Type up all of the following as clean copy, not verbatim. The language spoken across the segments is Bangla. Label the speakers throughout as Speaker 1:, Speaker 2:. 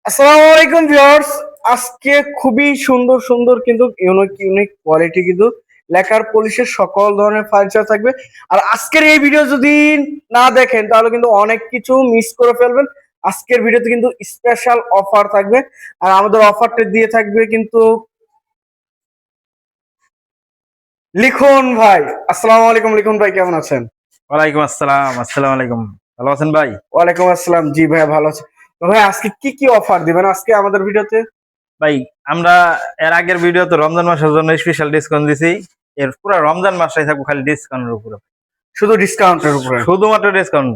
Speaker 1: আসসালামু আলাইকুম ভিউয়ার্স। আজকে খুবই সুন্দর সুন্দর কিন্তু ইউনিক ইউনিক কোয়ালিটি কিন্তু লেকার পলিশের সকল ধরনের ফার্নিচার থাকবে। আর আজকের এই ভিডিও যদি না দেখেন তাহলে কিন্তু অনেক কিছু মিস করে ফেলবেন। আজকের ভিডিওতে কিন্তু স্পেশাল অফার থাকবে। আর আমাদের অফারটা দিয়ে থাকবে কিন্তু লিখন ভাই। আসসালামু আলাইকুম লিখন ভাই, কেমন আছেন?
Speaker 2: ওয়ালাইকুম আসসালাম। আসসালামু আলাইকুম। ভালো আছেন ভাই?
Speaker 1: ওয়ালাইকুম আসসালাম, জি ভাই ভালো আছি। তো ভাই আজকে কি কি অফার দিবেন আজকে আমাদের ভিডিওতে?
Speaker 2: ভাই, আমরা এর আগের ভিডিওতে রমজান মাসের জন্য স্পেশাল ডিসকাউন্ট দিছি। এর পুরো রমজান মাসটাই থাকবো খালি ডিসকাউন্টের উপরে।
Speaker 1: শুধু ডিসকাউন্টের উপরে?
Speaker 2: শুধুমাত্র ডিসকাউন্ট।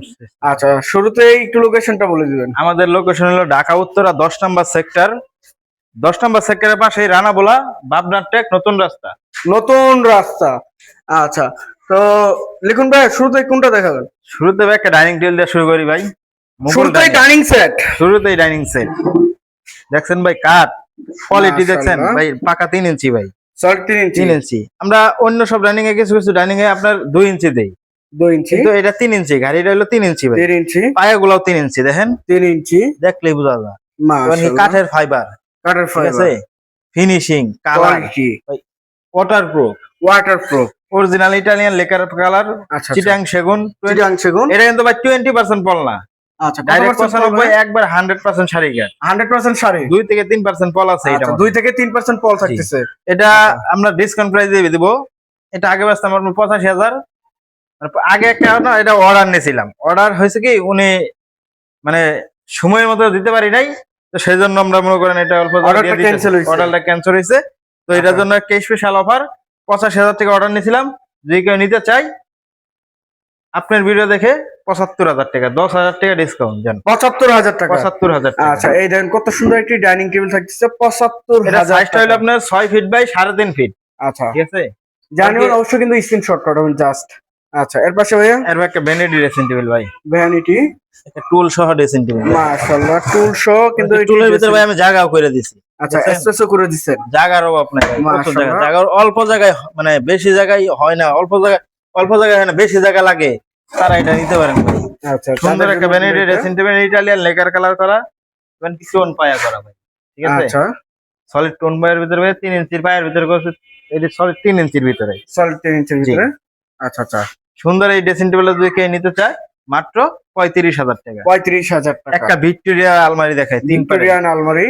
Speaker 1: আচ্ছা, শুরুতেই একটু লোকেশনটা বলে দিবেন।
Speaker 2: আমাদের লোকেশন হলো ঢাকা উত্তরা 10 নম্বর সেক্টর। 10 নম্বর সেক্টরের পাশেই রানাবোলা বাবনার টেক নতুন রাস্তা।
Speaker 1: নতুন রাস্তা। আচ্ছা, তো লিখুন ভাই শুরুতে কোনটা দেখাবেন?
Speaker 2: শুরুতে ভাই একটা ডাইনিং টেবিল দিয়ে শুরু করি ভাই। মুঘল
Speaker 1: শুরুতেই
Speaker 2: ডাইনিং।
Speaker 1: Dining set.
Speaker 2: শুরুতেই ডাইনিং সেট দেখছেন ভাই, কাঠ কোয়ালিটি দেখছেন
Speaker 1: মাশাআল্লাহ।
Speaker 2: ভাই, পাকা 3 ইঞ্চি ভাই।
Speaker 1: 3.5 ইঞ্চি।
Speaker 2: 3 ইঞ্চি। আমরা অন্য সব ডাইনিং এ কিছু কিছু ডাইনিং এ আপনার 2 ইঞ্চি দেই,
Speaker 1: 2 ইঞ্চি।
Speaker 2: কিন্তু এটা 3 ইঞ্চি। গাড়িটা হলো 3 ইঞ্চি ভাই।
Speaker 1: 3 ইঞ্চি।
Speaker 2: পায়াগুলোও 3 ইঞ্চি দেখেন,
Speaker 1: 3 ইঞ্চি।
Speaker 2: দেখলেই বোঝা যায়।
Speaker 1: মাশাআল্লাহ।
Speaker 2: কাঠের ফাইবার,
Speaker 1: কাঠের
Speaker 2: ঠিক
Speaker 1: ফাইবার।
Speaker 2: আছে। Finishing, colour,
Speaker 1: quality.
Speaker 2: Waterproof,
Speaker 1: waterproof.
Speaker 2: Original Italian lacquer colour,
Speaker 1: আচ্ছা,
Speaker 2: চিটাং সেগুন।
Speaker 1: চিটাং সেগুন।
Speaker 2: এটা কিন্তু ভাই 20% পল না,
Speaker 1: আচ্ছা, কত
Speaker 2: ডাইরেক্ট
Speaker 1: পার্সেন্ট
Speaker 2: 95, একবার 100% শাড়ি কাঠ।
Speaker 1: 100% শাড়ি।
Speaker 2: 2 থেকে 3% পল আছে এটা।
Speaker 1: আচ্ছা, 2 থেকে 3% পল থাকতেছে।
Speaker 2: এটা
Speaker 1: আচ্ছা।
Speaker 2: আমরা ডিসকাউন্ট প্রাইস দিয়ে দিব। এটা আগে বেচতাম আমরা 85,000। আগে একটা না, এটা অর্ডার নিয়েছিলাম। অর্ডার হয়েছে কি, উনি মানে সময়ের মতো দিতে পারি নাই, তো সেই জন্য আমরা মনে করেন এটা অল্প
Speaker 1: অর্ডারটা ক্যান্সেল হয়েছে।
Speaker 2: অর্ডারটা ক্যান্সেল হয়েছে। তো এটার জন্য একটা স্পেশাল অফার 85,000 থেকে অর্ডার নিয়েছিলাম। যে কেউ নিতে চাই, আপনার ভিডিও দেখে 75,000 টাকা, 10,000 টাকা ডিসকাউন্ট দেন।
Speaker 1: 75,000 টাকা।
Speaker 2: 75,000 টাকা।
Speaker 1: আচ্ছা, এই দেখেন কত সুন্দর একটি ডাইনিং টেবিল থাকতেছে
Speaker 2: এটা
Speaker 1: 75,000
Speaker 2: সাইজটা হলো
Speaker 1: টাকা।
Speaker 2: আপনার 6 ফিট বাই 3.5 ফিট,
Speaker 1: আচ্ছা,
Speaker 2: ঠিক আছে।
Speaker 1: জানেন অবশ্যই কিন্তু স্ক্রিনশট করবেন জাস্ট। আচ্ছা, এর পাশে ভাইয়া
Speaker 2: এর একটা ভ্যানিটি ড্রেসিং টেবিল ভাই,
Speaker 1: ভ্যানিটি।
Speaker 2: একটা টুল সহ ড্রেসিং টেবিল।
Speaker 1: মাশাআল্লাহ, টুল শো কিন্তু এটি
Speaker 2: টুলের ভিতরে ভাই আমি জায়গাও করে দিছি।
Speaker 1: আচ্ছা, এসপ্রেসো করে দিচ্ছেন।
Speaker 2: জায়গার অভাব নাই ভাই, প্রচুর জায়গা।
Speaker 1: মাশাআল্লাহ।
Speaker 2: জায়গার অল্প জায়গায়, মানে বেশি জায়গায় হয় না, অল্প জায়গায় হয় না, বেশি জায়গা লাগে, তারা এটা নিতে পারেন ভাই।
Speaker 1: আচ্ছা,
Speaker 2: সুন্দর
Speaker 1: তাদের
Speaker 2: একটা
Speaker 1: জন্য
Speaker 2: ভ্যানিটি
Speaker 1: এটা।
Speaker 2: Dressing table, Italian lacquer colour করা, এবং টোন পায়া করা ভাই, ঠিক আছে।
Speaker 1: আচ্ছা,
Speaker 2: সলিড টোন পায়ের ভিতরে ভাই, 3 ইঞ্চির পায়ের ভিতরে করছে, এটি সলিড 3 ইঞ্চির ভিতরে।
Speaker 1: সলিড 10 ইঞ্চির
Speaker 2: জি।
Speaker 1: ভিতরে। আচ্ছা আচ্ছা,
Speaker 2: সুন্দর এই ড্রেসিং টেবিলটা যদি কেউ নিতে চায়, মাত্র 35,000 টাকা।
Speaker 1: 35,000 টাকা।
Speaker 2: একটা ভিক্টোরিয়া আলমারি দেখায়, 3 পারে,
Speaker 1: ভিক্টোরিয়ান আলমারি।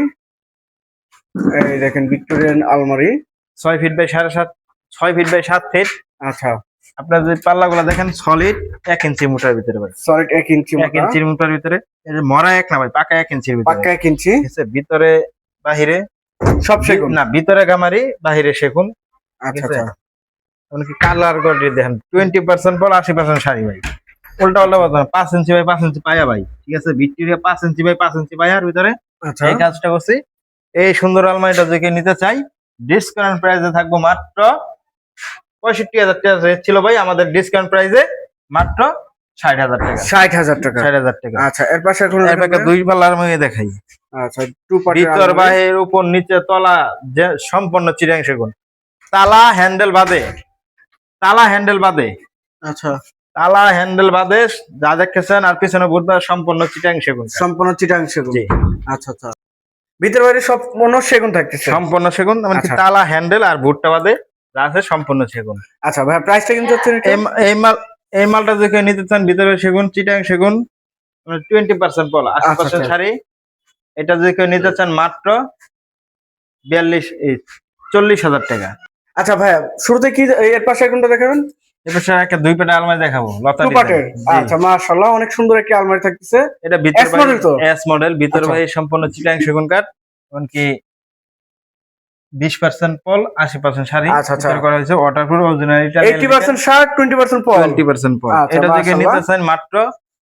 Speaker 1: এই দেখেন ভিক্টোরিয়ান আলমারি।
Speaker 2: 6 feet by 7.5, 6 feet by 7 feet.
Speaker 1: আচ্ছা,
Speaker 2: আপনার যদি পাল্লাগুলো দেখেন, সলিড 1 ইঞ্চি মোটার ভিতরে ভাই,
Speaker 1: সলিড 1 ইঞ্চি
Speaker 2: 1 ইঞ্চির মোটার ভিতরে। এই যে মরা এক না ভাই, পাকা 1 ইঞ্চির ভিতরে,
Speaker 1: পাক্কা 1 ইঞ্চি।
Speaker 2: ঠিক আছে। ভিতরে বাহিরে
Speaker 1: সব সেগুন
Speaker 2: না, ভিতরে গামারি, বাহিরে সেগুন, ঠিক
Speaker 1: আচ্ছা
Speaker 2: আছে।
Speaker 1: আচ্ছা,
Speaker 2: এমনকি কালার কোয়ালিটি দেখেন, 20% বল, 80% শাড়ি ভাই। উল্টা উল্টা বলতে 5 ইঞ্চি বাই 5 ইঞ্চি পায়া ভাই, ঠিক আছে। ভিক্টোরিয়া 5 ইঞ্চি বাই 5 ইঞ্চি পায়ার ভিতরে
Speaker 1: আচ্ছা।
Speaker 2: এই কাজটা করছি। এই সুন্দর আলমারিটা যদি কেউ নিতে চাই, ডিসকাউন্ট প্রাইসে থাকবো মাত্র 65,000 টাকা রেট ছিল ভাই, আমাদের ডিসকাউন্ট প্রাইসে মাত্র 60,000 টাকা।
Speaker 1: 60,000 টাকা।
Speaker 2: 60,000 টাকা।
Speaker 1: আচ্ছা, এর পাশে এখন
Speaker 2: এর একটা 2 পাল্লা আলমারি দেখাই।
Speaker 1: আচ্ছা, টু পার্টের
Speaker 2: ভিতর বাহির উপর নিচে তলা যে সম্পূর্ণ চিটাং সেগুন। তালা হ্যান্ডেল বাদে, তালা হ্যান্ডেল বাদে,
Speaker 1: আচ্ছা,
Speaker 2: তালা হ্যান্ডেল বাদে যা দেখতেছেন, আর পিছনে বুধবার সম্পূর্ণ চিটাং সেগুন।
Speaker 1: সম্পূর্ণ চিটাং সেগুন।
Speaker 2: জি,
Speaker 1: আচ্ছা আচ্ছা, ভিতর বাইরে সব মনো সেগুন থাকতেছে।
Speaker 2: সম্পূর্ণ সেগুন, এমনকি
Speaker 1: আচ্ছা।
Speaker 2: তালা হ্যান্ডেল আর ভুট্টা বাদে যা আছে সম্পূর্ণ সেগুন।
Speaker 1: আচ্ছা ভাই, প্রাইসটা কিন্তু হচ্ছে এটা?
Speaker 2: এই মালটা যদি কেউ নিতে চান, ভিতরে সেগুন, চিটাং সেগুন, 20% পল, 80%
Speaker 1: আচ্ছা।
Speaker 2: শাড়ি। এটা যদি কেউ নিতে চান, মাত্র 40,000 টাকা।
Speaker 1: আচ্ছা ভাইয়া, শুরুতে কি এর পাশে কোনটা দেখাবেন?
Speaker 2: এবার স্যার একটা 2 পেটা আলমারি দেখাবো, লতা
Speaker 1: টু পার্টের।
Speaker 2: ডিজাইন। জি।
Speaker 1: আচ্ছা, মাশাআল্লাহ, অনেক সুন্দর একটি আলমারি থাকতেছে।
Speaker 2: এটা ভিতর
Speaker 1: S model তো?
Speaker 2: এস মডেল, ভিতর
Speaker 1: আচ্ছা।
Speaker 2: ভাই সম্পূর্ণ চিটাং সেগুন কাঠ, এমনকি 20% পল, 80% শাড়ি
Speaker 1: আচ্ছা, আচ্ছা।
Speaker 2: ভিতরে করা হয়েছে। ওয়াটারপ্রুফ, অরিজিনাল
Speaker 1: 80% শার্ট, 20% পল।
Speaker 2: 20% পল।
Speaker 1: আচ্ছা,
Speaker 2: এটা থেকে
Speaker 1: মাশাআল্লাহ।
Speaker 2: নিতে চান, মাত্র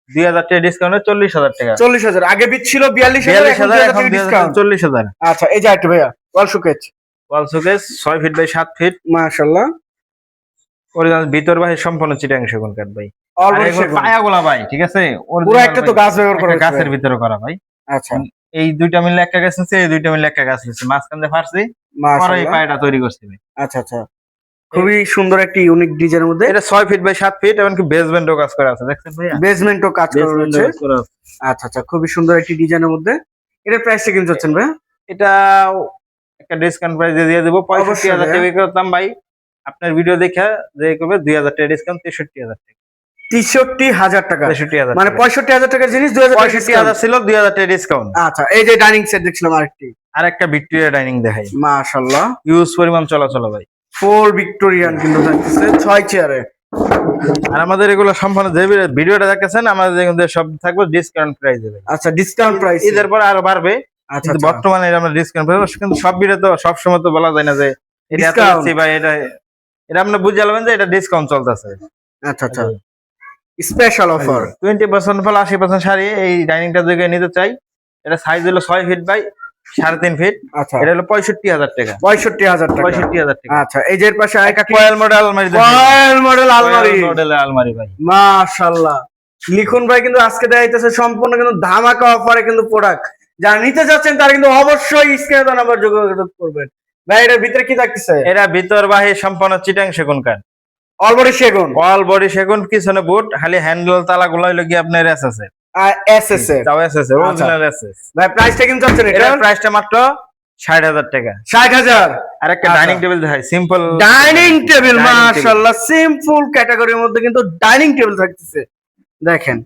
Speaker 2: 2,000 টাকা ডিসকাউন্টে 40,000 টাকা।
Speaker 1: 40,000 আগে বিট ছিল 42,000, এখন
Speaker 2: 42,000,
Speaker 1: 2,000
Speaker 2: এখন
Speaker 1: টাকা ডিসকাউন্ট।
Speaker 2: 40,000।
Speaker 1: আচ্ছা, এই যে একটা ভাইয়া wall showcase.
Speaker 2: Wall showcase 6 feet by 7 feet,
Speaker 1: মাশাআল্লাহ,
Speaker 2: অরিজিনাল ভিতর বাহির সম্পূর্ণ চিটাং সেগুন কাঠ ভাই। আর
Speaker 1: অলরেডি
Speaker 2: এগুলো
Speaker 1: সেগুন।
Speaker 2: পায়াগুলা ভাই, ঠিক আছে,
Speaker 1: পুরো একটা তো গাছ ব্যবহার করা
Speaker 2: একটা
Speaker 1: হয়েছে।
Speaker 2: গাছের ভিতরে করা ভাই।
Speaker 1: আচ্ছা,
Speaker 2: এই দুইটা মিলে একটা গাছ নিচ্ছে, এই দুইটা মিলে একটা গাছ নিচ্ছে, মাঝখান দিয়ে ফারছি, পরে এই
Speaker 1: মাশাআল্লাহ।
Speaker 2: পায়টা তৈরি করছি ভাই।
Speaker 1: আচ্ছা আচ্ছা, খুবই সুন্দর একটি ইউনিক ডিজাইনের মধ্যে
Speaker 2: এটা 6 ফিট বাই 7 ফিট, এমনকি বেসমেন্টও কাজ করা আছে, দেখছেন ভাইয়া।
Speaker 1: বেসমেন্টও কাজ করা
Speaker 2: বেসমেন্টও
Speaker 1: রয়েছে।
Speaker 2: কাজ করা আছে।
Speaker 1: আচ্ছা আচ্ছা, খুবই সুন্দর একটি ডিজাইনের মধ্যে। এটার প্রাইসটা কিন্তু চাচ্ছেন ভাই?
Speaker 2: এটা একটা ডিসকাউন্ট প্রাইস দিয়ে দেবো 65,000 টাকা বিক্রি করতাম ভাই। আপনার ভিডিও দেখে যে করবে 2,000 টাকা ডিসকাউন্ট 63,000 টাকা।
Speaker 1: 63,000 টাকা
Speaker 2: 63,000
Speaker 1: মানে 65,000 টাকার জিনিস 2,000 টাকা
Speaker 2: 65,000 ছিল 2,000 টাকা ডিসকাউন্ট।
Speaker 1: আচ্ছা এই যে ডাইনিং সেট দেখছিলাম আরেকটি,
Speaker 2: আর একটা ভিক্টোরিয়া ডাইনিং দেখাই,
Speaker 1: মাশাআল্লাহ
Speaker 2: ইউজ পরিমাণ চলাচল ভাই।
Speaker 1: ফুল ভিক্টোরিয়ান কিন্তু থাকতেছে 6 চেয়ারে।
Speaker 2: আর আমাদের এগুলো সম্পূর্ণ যে ভিডিওটা দেখতেছেন আমাদের কিন্তু সব থাকবে ডিসকাউন্ট প্রাইসে ভাই।
Speaker 1: আচ্ছা ডিসকাউন্ট প্রাইস
Speaker 2: ঈদের পর আরো বাড়বে,
Speaker 1: আচ্ছা
Speaker 2: কিন্তু বর্তমানে আমরা ডিসকাউন্ট প্রাইস, কিন্তু সব ভিডিও তো সব সময় তো বলা যায় না যে এটা এত
Speaker 1: Discount।
Speaker 2: দিচ্ছি ভাই, এটা এটা আপনি বুঝে যাবেন যে এটা ডিসকাউন্ট চলতেছে।
Speaker 1: আচ্ছা আচ্ছা স্পেশাল অফার
Speaker 2: 20% ফল 80% শাড়ি এই ডাইনিংটা যদি নিতে চাই, এটা সাইজ হলো 6 ফিট বাই 3.5 ফিট।
Speaker 1: আচ্ছা
Speaker 2: এটা হলো 65,000 টাকা।
Speaker 1: 65,000 টাকা
Speaker 2: 65,000 টাকা।
Speaker 1: আচ্ছা এই যে এর পাশে
Speaker 2: একটা কয়েল মডেল আলমারি দেখেন,
Speaker 1: কয়েল মডেল আলমারি,
Speaker 2: কয়েল মডেলের আলমারি ভাই।
Speaker 1: মাশাআল্লাহ। লিখুন ভাই কিন্তু আজকে দেখাইতেছে সম্পূর্ণ কিন্তু ধামাকা অফারে কিন্তু প্রোডাক্ট, যারা নিতে যাচ্ছেন তারা কিন্তু অবশ্যই স্ক্রিনে দেওয়া নাম্বার যোগাযোগ করবেন। ভাই এটার ভিতরে কি থাকতেছে?
Speaker 2: এরা ভিতর বাহির সম্পূর্ণ চিটাং সেগুন কাঠ,
Speaker 1: অলবডি সেগুন,
Speaker 2: অল বডি সেগুন, পিছনে বুট, খালি হ্যান্ডেল তালা গুলো হলো কি আপনার এসএস
Speaker 1: এসএস এর।
Speaker 2: তাও এসএস অরিজিনাল এসএস।
Speaker 1: ভাই প্রাইসটা কিন্তু চাচ্ছেন এটা?
Speaker 2: এটার প্রাইসটা মাত্র 60,000 টাকা।
Speaker 1: 60,000।
Speaker 2: আর একটা
Speaker 1: আচ্ছা।
Speaker 2: ডাইনিং টেবিল দেখাই, সিম্পল
Speaker 1: ডাইনিং টেবিল, মাশাআল্লাহ সিম্পল ক্যাটাগরির মধ্যে কিন্তু ডাইনিং টেবিল থাকতেছে। দেখেন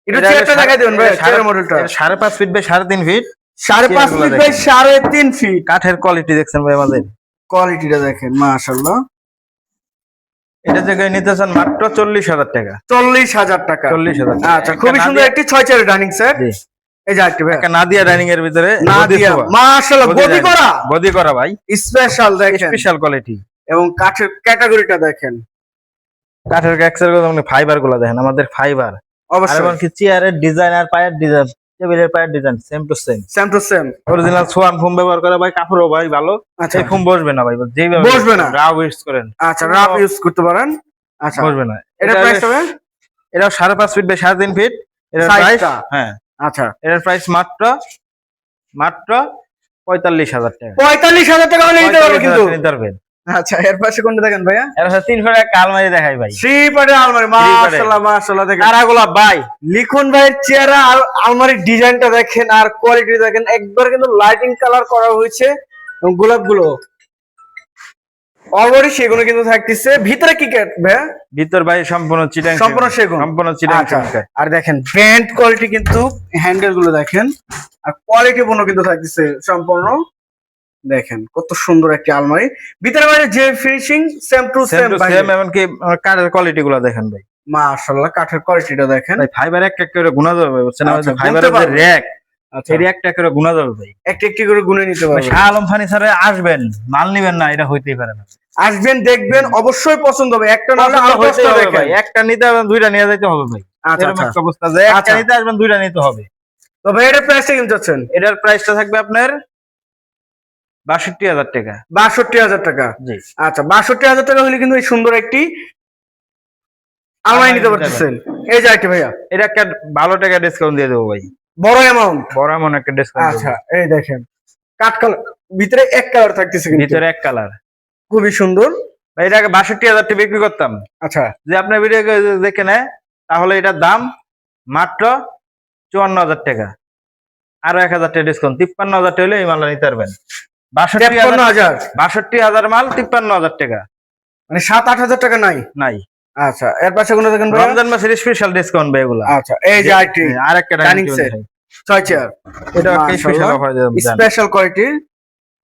Speaker 1: এটা চেয়ারটা দেখাই দেবেন ভাই, চেয়ার মডেলটা
Speaker 2: 5.5 feet by 3.5 feet,
Speaker 1: 5.5 feet by 3.5 feet.
Speaker 2: কাঠের কোয়ালিটি দেখছেন ভাই আমাদের,
Speaker 1: কোয়ালিটিটা দেখেন মাশাআল্লাহ।
Speaker 2: এটা জায়গায় নিতে চান মাত্র 40,000 টাকা।
Speaker 1: 40,000 টাকা
Speaker 2: 40,000
Speaker 1: আচ্ছা খুবই সুন্দর একটি 6 চেয়ারের ডাইনিং সেট। এই যে আরেকটি ভাই
Speaker 2: একটা নাদিয়া ডাইনিং এর ভিতরে
Speaker 1: নাদিয়া, মাশাআল্লাহ গদি করা,
Speaker 2: বডি করা ভাই,
Speaker 1: স্পেশাল দেখেন,
Speaker 2: স্পেশাল কোয়ালিটি।
Speaker 1: এবং কাঠের ক্যাটাগরিটা দেখেন,
Speaker 2: কাঠের এক্সের গুলো মানে ফাইবার গুলো দেখেন আমাদের ফাইবার। আর
Speaker 1: অবশ্যই
Speaker 2: এমনকি চেয়ারের ডিজাইন আর পায়ের ডিজাইন, টেবিলের পায়ের design same to same,
Speaker 1: same to same
Speaker 2: original Swan foam ব্যবহার করে ভাই, কাপড়ও ভাই ভালো,
Speaker 1: আচ্ছা
Speaker 2: এই ফোম বসবে না ভাই, যেভাবে
Speaker 1: বসবে না।
Speaker 2: রাও ইউজ করেন
Speaker 1: আচ্ছা রাফ ইউজ করতে পারেন। আচ্ছা
Speaker 2: বসবে না।
Speaker 1: এটা প্রাইস হবে?
Speaker 2: এটা 5.5 ফিট বাই 3.5 ফিট। এটার প্রাইস
Speaker 1: সাইজটা?
Speaker 2: হ্যাঁ
Speaker 1: আচ্ছা
Speaker 2: এটার প্রাইস মাত্র 45,000 টাকা।
Speaker 1: 45,000 টাকা হলে নিতে পারবে কিন্তু।
Speaker 2: 45,000 নিতে পারবেন।
Speaker 1: আচ্ছা এর পাশে কোনটা দেখেন ভাইয়া?
Speaker 2: এর সাথে 300 টাকা আলমারি দেখাই ভাই,
Speaker 1: থ্রি পার্টের আলমারি, মাশাআল্লাহ মাশাআল্লাহ দেখেন
Speaker 2: তারাগুলা ভাই।
Speaker 1: লিখুন ভাইয়ের চেয়ার আর আলমারির ডিজাইনটা দেখেন আর কোয়ালিটি দেখেন, একবার কিন্তু লাইটিং কালার করা হয়েছে এবং গোলাপগুলো অলরেডি সেগুলো কিন্তু থাকতেছে। ভিতরে কি কাঠ ভাইয়া?
Speaker 2: ভিতর ভাই সম্পূর্ণ চিটাং
Speaker 1: সম্পূর্ণ সেগুন।
Speaker 2: সম্পূর্ণ চিটাং
Speaker 1: আচ্ছা,
Speaker 2: সেগুন কাঠ।
Speaker 1: আর দেখেন ব্র্যান্ড কোয়ালিটি কিন্তু হ্যান্ডেল গুলো দেখেন আর কোয়ালিটি পূর্ণ কিন্তু থাকতেছে সম্পূর্ণ। দেখেন কত সুন্দর একটি আলমারি, ভিতরে বাইরে যে finishing same to same.
Speaker 2: Same এমনকি কাঠের কোয়ালিটি গুলো দেখেন ভাই,
Speaker 1: মাশাআল্লাহ কাঠের কোয়ালিটিটা দেখেন।
Speaker 2: ভাই ফাইবার একটা করে গুণা যাবে ভাই, বুঝছেন
Speaker 1: আচ্ছা,
Speaker 2: আমাদের ফাইবারের
Speaker 1: গুনতে
Speaker 2: যে
Speaker 1: পারবে।
Speaker 2: র‍্যাক,
Speaker 1: আচ্ছা
Speaker 2: এই একটা করে গুণা যাবে ভাই।
Speaker 1: একটি একটি করে গুনে নিতে
Speaker 2: ভাই
Speaker 1: পারবেন।
Speaker 2: শাহ আলম ফার্নিচারে আসবেন, মাল নিবেন না, এটা হইতেই পারে না।
Speaker 1: আসবেন দেখবেন অবশ্যই পছন্দ হবে, একটা না হলে
Speaker 2: পছন্দ
Speaker 1: আরো
Speaker 2: হইতেই
Speaker 1: 10টা
Speaker 2: হবে
Speaker 1: দেখেন।
Speaker 2: ভাই, একটা নিতে হবে দুইটা নিয়ে যাইতে হবে ভাই,
Speaker 1: আচ্ছা
Speaker 2: এরকম
Speaker 1: আচ্ছা
Speaker 2: একটা অবস্থা যে একটা
Speaker 1: আচ্ছা।
Speaker 2: নিতে আসবেন দুইটা নিতে হবে।
Speaker 1: তো ভাই এটার প্রাইসটা কিন্তু চাচ্ছেন?
Speaker 2: এটার প্রাইসটা থাকবে আপনার 62,000 টাকা।
Speaker 1: 62,000 টাকা
Speaker 2: জি
Speaker 1: আচ্ছা 62,000 টাকা হলে কিন্তু এই সুন্দর একটি আলমারি নিতে পারতেছেন। এই যে একটা ভাইয়া
Speaker 2: এটা একটা ভালো টাকা ডিসকাউন্ট দিয়ে দেবো ভাই,
Speaker 1: বড় অ্যামাউন্ট।
Speaker 2: বড় এমন একটা ডিসকাউন্ট।
Speaker 1: আচ্ছা এই দেখেন কাঠ কালার, ভিতরে এক কালার থাকতেছে কিন্তু
Speaker 2: ভিতরে এক কালার,
Speaker 1: খুবই সুন্দর।
Speaker 2: ভাই এটাকে 62,000 টাকা বিক্রি করতাম,
Speaker 1: আচ্ছা
Speaker 2: যে আপনার ভিডিও দেখে নেয় তাহলে এটার দাম মাত্র 54,000 টাকা, আরো 1,000 টাকা ডিসকাউন্ট, 53,000 টাকা হলে এই মালটা নিতে পারবেন।
Speaker 1: 53,000
Speaker 2: 62,000 মাল 53,000 টাকা,
Speaker 1: মানে 7-8,000 টাকা নাই।
Speaker 2: নাই।
Speaker 1: আচ্ছা এর পাশে কোনো দেখেন ভাইয়া?
Speaker 2: রমজান মাসের স্পেশাল ডিসকাউন্ট ভাই এগুলা।
Speaker 1: আচ্ছা এই যে আইটি
Speaker 2: আর একটা
Speaker 1: ডাইনিং সেট 6 চেয়ার,
Speaker 2: এটা একটা স্পেশাল অফার দেব,
Speaker 1: স্পেশাল কোয়ালিটি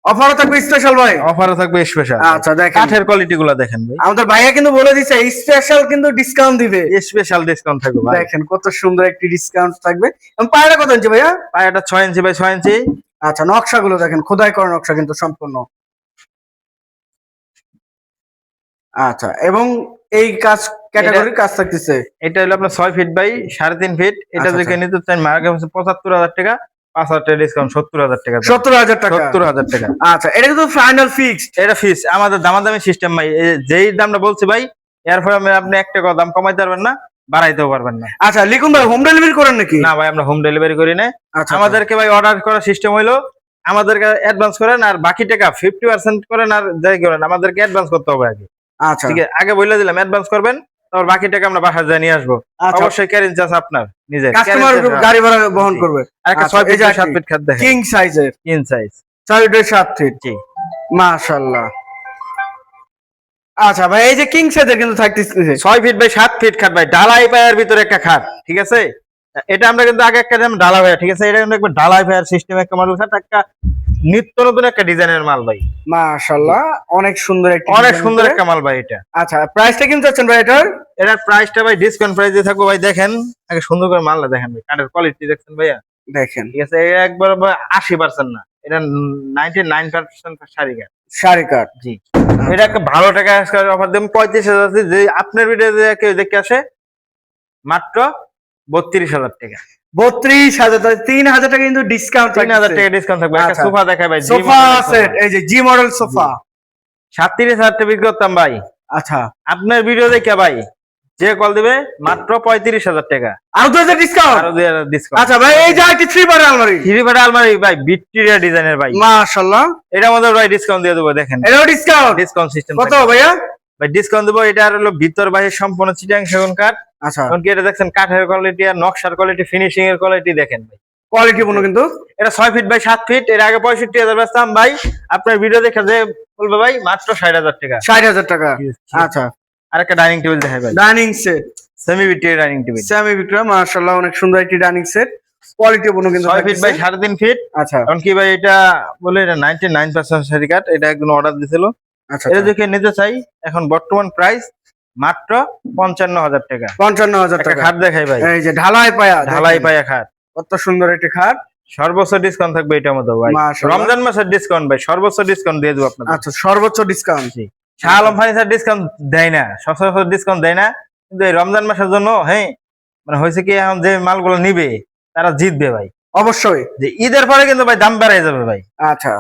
Speaker 1: অফারও থাকবে স্পেশাল ভাই।
Speaker 2: অফারও থাকবে স্পেশাল।
Speaker 1: আচ্ছা দেখেন
Speaker 2: কাঠের কোয়ালিটি গুলা দেখেন ভাই,
Speaker 1: আমাদের ভাইয়া কিন্তু বলে দিচ্ছে স্পেশাল কিন্তু ডিসকাউন্ট দিবে।
Speaker 2: স্পেশাল ডিসকাউন্ট থাকবে ভাই।
Speaker 1: দেখেন কত সুন্দর একটি ডিসকাউন্ট থাকবে। এবং পায়রা কত ইঞ্চি ভাইয়া?
Speaker 2: পায়াটা 6 ইঞ্চি বাই 6 ইঞ্চি।
Speaker 1: আচ্ছা নকশাগুলো দেখেন, খোদাই করা নকশা কিন্তু সম্পূর্ণ। আচ্ছা এবং এই কাজ ক্যাটাগরির কাজ থাকতেছে।
Speaker 2: এটা হলো আপনার 6 ফিট বাই 3.5 ফিট। এটা
Speaker 1: আচ্ছা,
Speaker 2: যদি নিতে চান মার্কেট 75,000 টাকা, 5,000 টাকা ডিসকাউন্ট 70,000 টাকা।
Speaker 1: 70,000 টাকা
Speaker 2: 70,000 টাকা।
Speaker 1: আচ্ছা এটা কিন্তু ফাইনাল ফিক্সড।
Speaker 2: এটা ফিক্স, আমাদের দামাদামি সিস্টেম ভাই, যেই দামটা বলছি ভাই এরপরে আপনি 1 টাকা দাম কমাইতে পারবেন না, বাড়াইতেও পারবেন না।
Speaker 1: আচ্ছা লিখুন ভাই হোম ডেলিভারি করেন নাকি?
Speaker 2: না ভাই আমরা হোম ডেলিভারি করি না।
Speaker 1: আচ্ছা
Speaker 2: আমাদেরকে ভাই অর্ডার করার সিস্টেম হইলো আমাদেরকে অ্যাডভান্স করেন আর বাকি টাকা 50% করেন আর যাই করেন আমাদেরকে অ্যাডভান্স করতে হবে আগে।
Speaker 1: আচ্ছা
Speaker 2: ঠিক আছে, আগে বলে দিলাম অ্যাডভান্স করবেন, তারপর বাকি টাকা আমরা বাসায় যা নিয়ে আসবো।
Speaker 1: আচ্ছা
Speaker 2: অবশ্যই ক্যারিং চার্জ আপনার নিজের,
Speaker 1: কাস্টমার গাড়ি ভাড়া বহন করবে।
Speaker 2: আর একটা
Speaker 1: আচ্ছা,
Speaker 2: 6
Speaker 1: এই
Speaker 2: ফিট
Speaker 1: যে
Speaker 2: 7 ফিট খাট দেখেন,
Speaker 1: কিং সাইজের,
Speaker 2: কিং সাইজ।
Speaker 1: 6 ফিট 7 ফিট,
Speaker 2: জি
Speaker 1: মাশাআল্লাহ। আচ্ছা ভাই, এই যে কিং সাইজের কিন্তু থাকতেছে
Speaker 2: 6 ফিট বাই 7 ফিট খাট ভাই, ঢালাই পায়ের ভিতরে একটা খাট, ঠিক আছে। এটা আমরা কিন্তু আগে একটা ঢালাই ভাই, ঠিক আছে, এটা কিন্তু একবার ঢালাই ভাইয়ের সিস্টেম একটা মডেল খাট, একটা নিত্য নতুন একটা ডিজাইনের মাল ভাই,
Speaker 1: মাশাআল্লাহ, অনেক সুন্দর একটা
Speaker 2: অনেক
Speaker 1: design
Speaker 2: সুন্দর
Speaker 1: করে।
Speaker 2: একটা মাল ভাই এটা।
Speaker 1: আচ্ছা, প্রাইসটা কেমন চাচ্ছেন ভাই এটার?
Speaker 2: এটার প্রাইসটা ভাই ডিসকাউন্ট প্রাইসে থাকবো ভাই, দেখেন আগে সুন্দর করে মালটা দেখেন ভাই, কাঠের কোয়ালিটি দেখছেন ভাইয়া,
Speaker 1: দেখেন
Speaker 2: ঠিক আছে। এটা একবার 80% না, এটা 99% শাড়ি কাঠ।
Speaker 1: শাড়ি কাট।
Speaker 2: জি, এটা একটা ভালো টাকা অফার দেব 35,000, যে আপনার ভিডিও কেউ দেখে আসে মাত্র 32,000 টাকা।
Speaker 1: 32,000, 3,000 টাকা কিন্তু ডিসকাউন্ট,
Speaker 2: 3,000 টাকা ডিসকাউন্ট থাকবে। একটা
Speaker 1: আচ্ছা।
Speaker 2: সোফা দেখায় ভাই,
Speaker 1: সোফা সেট, এই যে জি মডেল সোফা।
Speaker 2: 37,000 টাকা বিক্রি করতাম ভাই,
Speaker 1: আচ্ছা,
Speaker 2: আপনার ভিডিও দেখে ভাই যে কল দিবে মাত্র 35,000 টাকা,
Speaker 1: আরো 2,000 ডিসকাউন্ট।
Speaker 2: আরো 2,000 ডিসকাউন্ট।
Speaker 1: আচ্ছা ভাই, এই যে একটা 3 বার আলমারি,
Speaker 2: 3 বাটা আলমারি ভাই, ভিক্টোরিয়া ডিজাইনের ভাই,
Speaker 1: মাশাআল্লাহ,
Speaker 2: এটার মধ্যে ভাই ডিসকাউন্ট দিয়ে দেবো, দেখেন
Speaker 1: এটাও ডিসকাউন্ট।
Speaker 2: ডিসকাউন্ট সিস্টেম
Speaker 1: কত ভাইয়া?
Speaker 2: ভাই ডিসকাউন্ট দেবো। এটা হলো ভিতর বাইরে সম্পূর্ণ চিটাং সেগুন কাঠ।
Speaker 1: আচ্ছা,
Speaker 2: এমনকি এটা দেখছেন কাঠের কোয়ালিটি আর নকশার কোয়ালিটি, ফিনিশিং এর কোয়ালিটি দেখেন ভাই,
Speaker 1: কোয়ালিটি পূর্ণ কিন্তু।
Speaker 2: এটা 6 ফিট বাই 7 ফিট। এর আগে 65,000 বেচতাম ভাই, আপনার ভিডিও দেখে যে বলবে ভাই মাত্র 60,000 টাকা।
Speaker 1: 60,000 টাকা। আচ্ছা,
Speaker 2: আর একটা ডাইনিং টেবিল দেখাই ভাই,
Speaker 1: dining set,
Speaker 2: semi Victoria dining table,
Speaker 1: semi Victoria, মাশাআল্লাহ, অনেক সুন্দর একটি ডাইনিং সেট, কোয়ালিটি পূর্ণ কিন্তু
Speaker 2: 6 ফিট বাই
Speaker 1: থাকতেছে।
Speaker 2: 3.5 ফিট।
Speaker 1: আচ্ছা
Speaker 2: এমনকি ভাই এটা বলে এটা 99% শাড়ি কাঠ, এটা একজন অর্ডার দিছিল,
Speaker 1: আচ্ছা,
Speaker 2: এটা দেখে নিতে চাই। এখন বর্তমান প্রাইস মাত্র 55,000 টাকা।
Speaker 1: 55,000
Speaker 2: একটা
Speaker 1: টাকা।
Speaker 2: খাট দেখাই ভাই,
Speaker 1: এই যে ঢালাই পায়া,
Speaker 2: ঢালাই
Speaker 1: দেখেন,
Speaker 2: পায়া খাট,
Speaker 1: কত সুন্দর একটি খাট।
Speaker 2: সর্বোচ্চ ডিসকাউন্ট থাকবে এটার মধ্যে ভাই,
Speaker 1: মাশাআল্লাহ।
Speaker 2: রমজান মাসের ডিসকাউন্ট ভাই, সর্বোচ্চ ডিসকাউন্ট দিয়ে দেবো আপনাদের।
Speaker 1: আচ্ছা, সর্বোচ্চ ডিসকাউন্ট।
Speaker 2: জি, শাহ আলম ফার্নিচার ডিসকাউন্ট দেয় না, সচরাচর ডিসকাউন্ট দেয় না, কিন্তু এই রমজান মাসের জন্য হ্যাঁ, মানে হয়েছে কি এখন যে মালগুলো নিবে তারা জিতবে ভাই,
Speaker 1: অবশ্যই।
Speaker 2: যে ঈদের পরে কিন্তু ভাই দাম বেড়ে যাবে ভাই।
Speaker 1: আচ্ছা,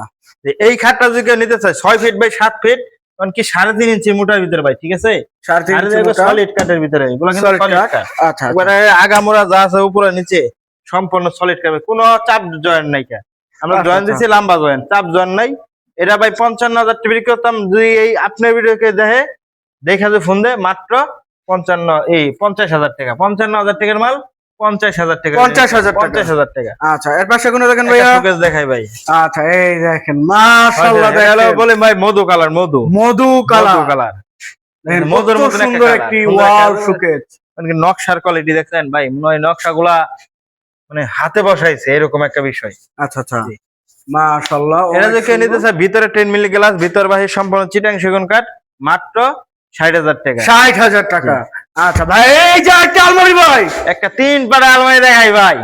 Speaker 2: যে এই খাটটা যদি কেউ নিতে চায় 6 ফিট বাই 7 ফিট, এমনকি 3.5 ইঞ্চি মোটার ভিতরে ভাই, ঠিক আছে,
Speaker 1: 3.5 ইঞ্চি মোটা,
Speaker 2: সলিড কাঠের ভিতরে, এগুলো কিন্তু
Speaker 1: solid
Speaker 2: সলিড
Speaker 1: কাঠ।
Speaker 2: কাঠ,
Speaker 1: আচ্ছা,
Speaker 2: একবারে আগামোড়া যা আছে উপরে নিচে সম্পূর্ণ সলিড কাঠ, কোনো চাপ জয়েন্ট নাই কা, আমরা
Speaker 1: আচ্ছা,
Speaker 2: জয়েন্ট
Speaker 1: আচ্ছা।
Speaker 2: দিচ্ছি লম্বা জয়েন্ট, চাপ জয়েন্ট নাই। এটা ভাই 55,000 টাকা বিক্রি করতাম, যদি এই আপনার ভিডিওকে দেখা যে ফোন দেয় মাত্র 50,000 টাকা। 55,000 টাকার মাল 50,000 টাকা,
Speaker 1: 50,000 টাকা।
Speaker 2: 50,000 টাকা।
Speaker 1: আচ্ছা, এর পাশে কোনো দেখেন
Speaker 2: একটা
Speaker 1: ভাইয়া।
Speaker 2: শোকেস দেখাই ভাই,
Speaker 1: আচ্ছা, এই দেখেন, মাশাআল্লাহ,
Speaker 2: এটা হলো
Speaker 1: দেখেন
Speaker 2: বলে ভাই মধু কালার, মধু
Speaker 1: মধু কালার,
Speaker 2: কালার,
Speaker 1: দেখেন
Speaker 2: মধুর
Speaker 1: কত
Speaker 2: মতন একটা
Speaker 1: সুন্দর
Speaker 2: colour,
Speaker 1: একটি
Speaker 2: সুন্দর
Speaker 1: ওয়াও
Speaker 2: একটা-
Speaker 1: শোকেস।
Speaker 2: মানে নকশার কোয়ালিটি দেখছেন ভাই, মনে হয় নকশাগুলা মানে হাতে বসাইছে এরকম একটা বিষয়।
Speaker 1: আচ্ছা, আচ্ছা,
Speaker 2: জি।
Speaker 1: মাশাআল্লাহ,
Speaker 2: এটা
Speaker 1: অনেক
Speaker 2: যে কেউ নিতে
Speaker 1: সুন্দর।
Speaker 2: চায় ভিতরে 10 মিলি গ্লাস, ভিতর বাহির সম্পূর্ণ চিটাং সেগুন কাঠ, মাত্র 60,000 টাকা।
Speaker 1: 60,000 টাকা। আচ্ছা ভাই, এই যে একটা আলমারি ভাই,
Speaker 2: একটা 3 পাড়া আলমারি দেখাই ভাই,